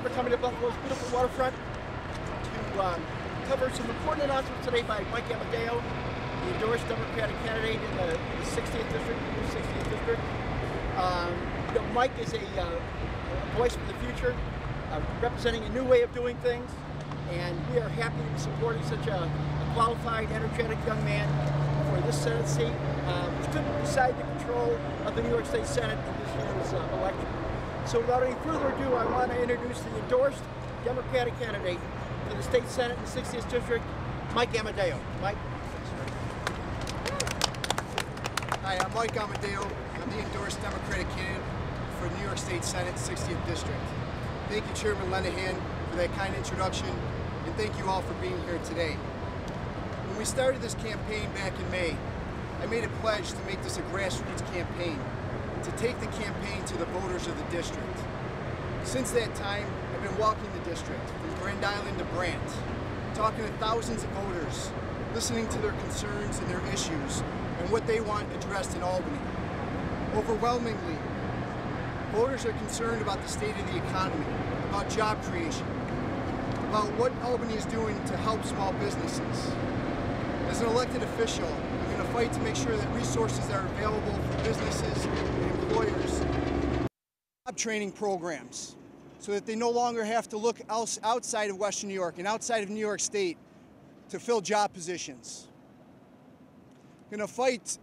for coming to Buffalo's beautiful waterfront to cover some important announcements today by Mike Amodeo, the endorsed Democratic candidate in the 60th district, new 60th district. Mike is a voice for the future, representing a new way of doing things, and we are happy to be supporting such a qualified, energetic young man for this Senate seat. He's good beside the control of the New York State Senate in this year's election. So without any further ado, I want to introduce the endorsed Democratic candidate for the State Senate in the 60th District, Mike Amodeo. Mike? Hi, I'm Mike Amodeo. I'm the endorsed Democratic candidate for New York State Senate 60th District. Thank you, Chairman Lenahan, for that kind introduction, and thank you all for being here today. When we started this campaign back in May, I made a pledge to make this a grassroots campaign, to take the campaign to the voters of the district. Since that time, I've been walking the district from Grand Island to Brant, talking to thousands of voters, listening to their concerns and their issues and what they want addressed in Albany. Overwhelmingly, voters are concerned about the state of the economy, about job creation, about what Albany is doing to help small businesses. As an elected official, I'm going to fight to make sure that resources are available for businesses and employers, job training programs, so that they no longer have to look outside of Western New York and outside of New York State to fill job positions. I'm going to fight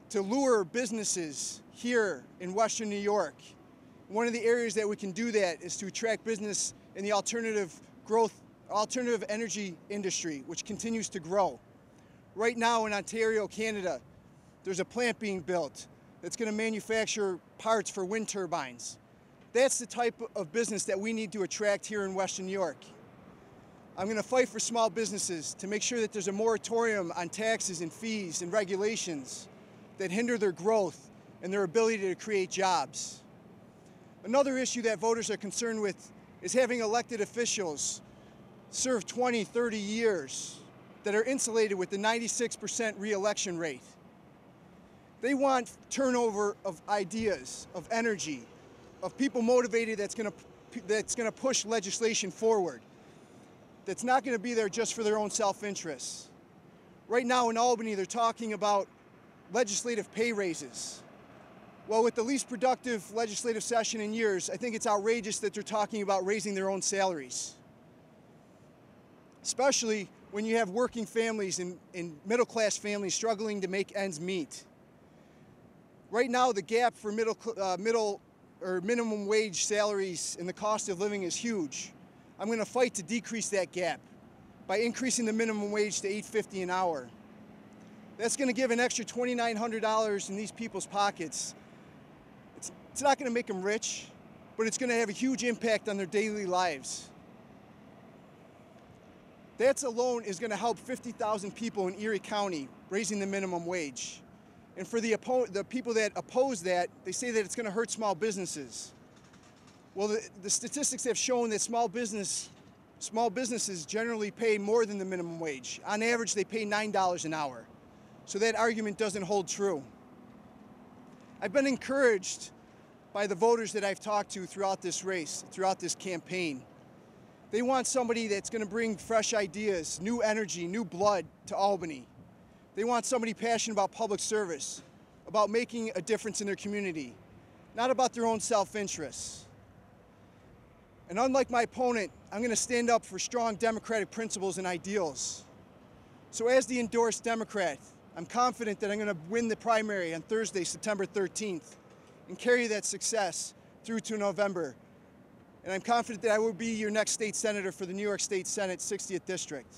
to lure businesses here in Western New York. One of the areas that we can do that is to attract business in the alternative energy industry, which continues to grow. Right now in Ontario, Canada, there's a plant being built that's going to manufacture parts for wind turbines. That's the type of business that we need to attract here in Western New York. I'm going to fight for small businesses to make sure that there's a moratorium on taxes and fees and regulations that hinder their growth and their ability to create jobs. Another issue that voters are concerned with is having elected officials serve 20, 30 years that are insulated with the 96% re-election rate. They want turnover of ideas, of energy, of people motivated that's going to push legislation forward, that's not going to be there just for their own self-interest. Right now in Albany, they're talking about legislative pay raises. Well, with the least productive legislative session in years, I think it's outrageous that they're talking about raising their own salaries, especially when you have working families and middle-class families struggling to make ends meet. Right now, the gap for minimum wage salaries and the cost of living is huge. I'm going to fight to decrease that gap by increasing the minimum wage to $8.50 an hour. That's going to give an extra $2,900 in these people's pockets. It's not going to make them rich, but it's going to have a huge impact on their daily lives. That alone is going to help 50,000 people in Erie County raising the minimum wage. And for the people that oppose that, they say that it's going to hurt small businesses. Well, the statistics have shown that small businesses generally pay more than the minimum wage. On average, they pay $9 an hour. So that argument doesn't hold true. I've been encouraged by the voters that I've talked to throughout this race, throughout this campaign. They want somebody that's going to bring fresh ideas, new energy, new blood to Albany. They want somebody passionate about public service, about making a difference in their community, not about their own self-interests. And unlike my opponent, I'm going to stand up for strong democratic principles and ideals. So as the endorsed Democrat, I'm confident that I'm going to win the primary on Thursday, September 13th, and carry that success through to November. And I'm confident that I will be your next state senator for the New York State Senate 60th District.